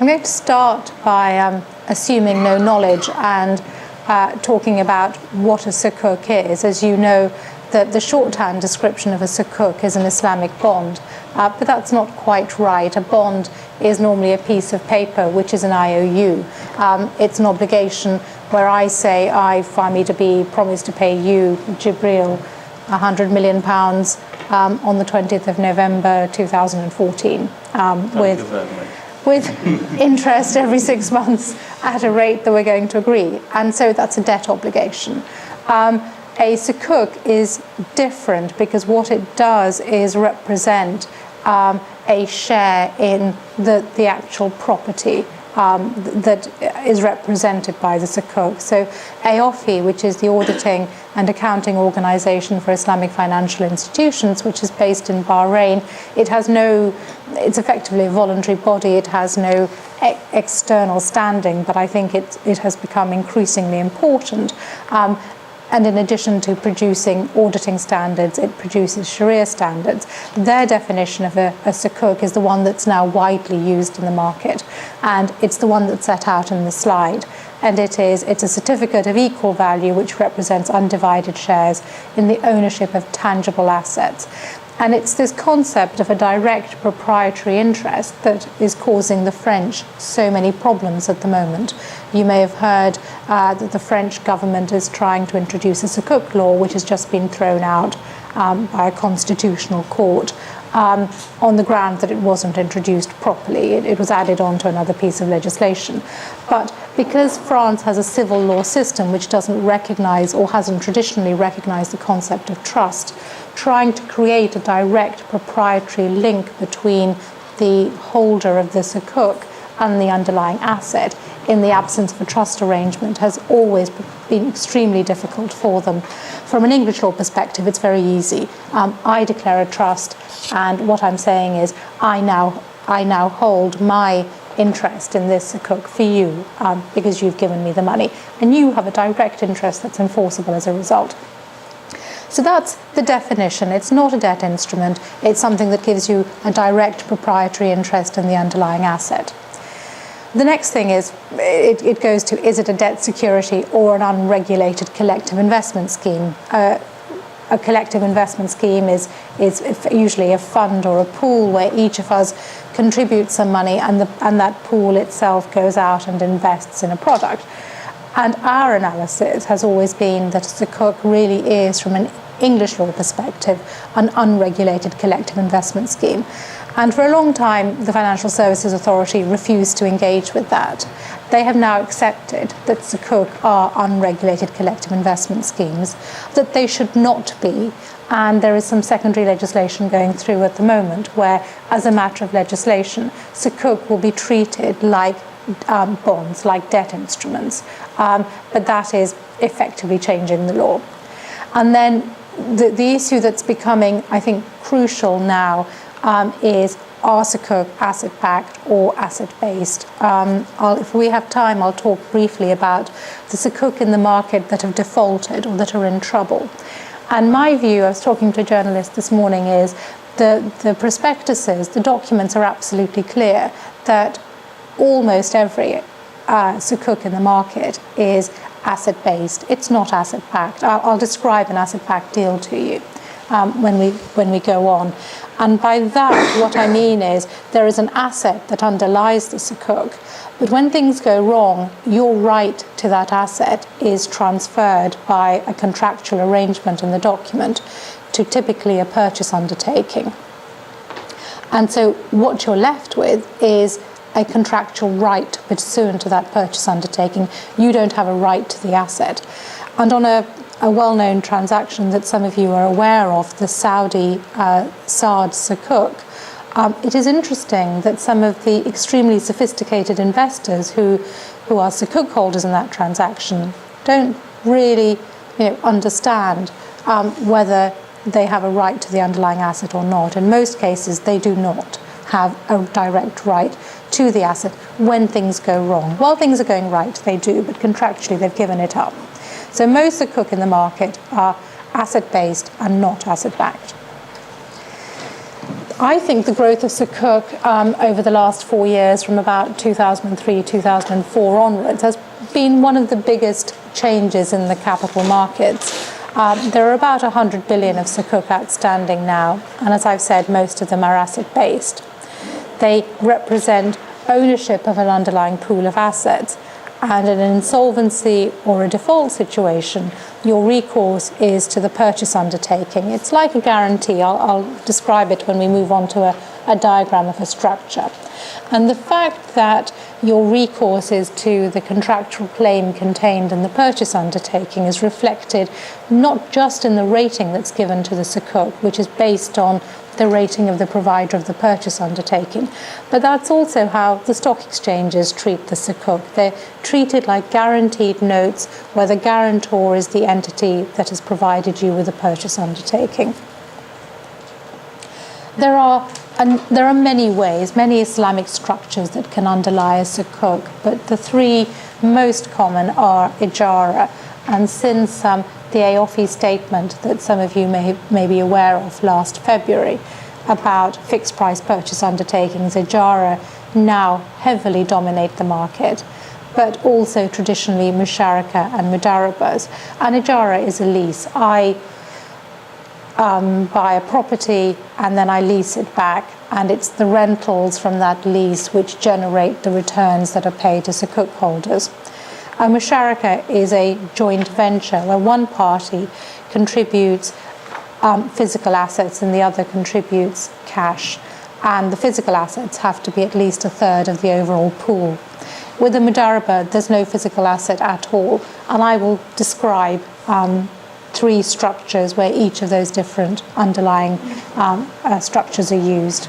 I'm going to start by assuming no knowledge and talking about what a sukuk is. As you know, the shorthand description of a sukuk is an Islamic bond, but that's not quite right. A bond is normally a piece of paper, which is an IOU. It's an obligation where I say, Farmida B, promise to pay you, Jibril, £100 million on the 20th of November 2014 with interest every 6 months at a rate that we're going to agree. And so that's a debt obligation. A sukuk is different because what it does is represent a share in the actual property that is represented by the sukuk. So AOFI, which is the auditing and accounting organization for Islamic financial institutions, which is based in Bahrain, it's effectively a voluntary body. It has no external standing, but I think it has become increasingly important. And in addition to producing auditing standards, it produces Sharia standards. Their definition of a sukuk is the one that's now widely used in the market, and it's the one that's set out in the slide. And it's a certificate of equal value which represents undivided shares in the ownership of tangible assets. And it's this concept of a direct proprietary interest that is causing the French so many problems at the moment. You may have heard that the French government is trying to introduce a sukuk law, which has just been thrown out by a constitutional court on the ground that it wasn't introduced properly. It was added on to another piece of legislation. But because France has a civil law system which doesn't recognize or hasn't traditionally recognized the concept of trust, trying to create a direct proprietary link between the holder of the sukuk and the underlying asset in the absence of a trust arrangement has always been extremely difficult for them. From an English law perspective, it's very easy. I declare a trust, and what I'm saying is I now hold my interest in this sukuk for you because you've given me the money, and you have a direct interest that's enforceable as a result. So that's the definition. It's not a debt instrument. It's something that gives you a direct proprietary interest in the underlying asset. The next thing is, it goes to, is it a debt security or an unregulated collective investment scheme? A collective investment scheme is usually a fund or a pool where each of us contributes some money and that pool itself goes out and invests in a product. And our analysis has always been that sukuk really is, from an English law perspective, an unregulated collective investment scheme. And for a long time, the Financial Services Authority refused to engage with that. They have now accepted that sukuk are unregulated collective investment schemes, that they should not be. And there is some secondary legislation going through at the moment where, as a matter of legislation, sukuk will be treated like bonds, like debt instruments. But that is effectively changing the law. And then the issue that's becoming, I think, crucial now is, are sukuk asset-backed or asset-based? If we have time, I'll talk briefly about the sukuk in the market that have defaulted or that are in trouble. And my view, I was talking to a journalist this morning, is the prospectuses, the documents are absolutely clear that almost every sukuk in the market is asset-based. It's not asset-backed. I'll describe an asset-backed deal to you when we go on. And by that, what I mean is there is an asset that underlies the sukuk, but when things go wrong, your right to that asset is transferred by a contractual arrangement in the document to typically a purchase undertaking. And so what you're left with is a contractual right pursuant to that purchase undertaking. You don't have a right to the asset. And on a well-known transaction that some of you are aware of, the Saudi Saad Sukuk, it is interesting that some of the extremely sophisticated investors who are Sukuk holders in that transaction don't really understand whether they have a right to the underlying asset or not. In most cases, they do not have a direct right to the asset when things go wrong. While things are going right, they do, but contractually they've given it up. So most sukuk in the market are asset-based and not asset-backed. I think the growth of Sukuk over the last 4 years, from about 2003, 2004 onwards, has been one of the biggest changes in the capital markets. There are about 100 billion of Sukuk outstanding now, and as I've said, most of them are asset-based. They represent ownership of an underlying pool of assets, and in an insolvency or a default situation, your recourse is to the purchase undertaking. It's like a guarantee. I'll describe it when we move on to a diagram of a structure. And the fact that your recourse is to the contractual claim contained in the purchase undertaking is reflected not just in the rating that's given to the Sukuk, which is based on the rating of the provider of the purchase undertaking, but that's also how the stock exchanges treat the Sukuk. They're treated like guaranteed notes where the guarantor is the entity that has provided you with the purchase undertaking. There are many ways, many Islamic structures that can underlie a Sukuk, but the three most common are ijara. And since the AOFI statement that some of you may be aware of last February about fixed price purchase undertakings, ijara now heavily dominate the market, but also traditionally musharaka and mudarabas. And ijara is a lease. I buy a property and then I lease it back, and it's the rentals from that lease which generate the returns that are paid to Sukuk holders. A musharaka is a joint venture where one party contributes physical assets and the other contributes cash, and the physical assets have to be at least a third of the overall pool. With a mudaraba, there's no physical asset at all, and I will describe three structures where each of those different underlying structures are used.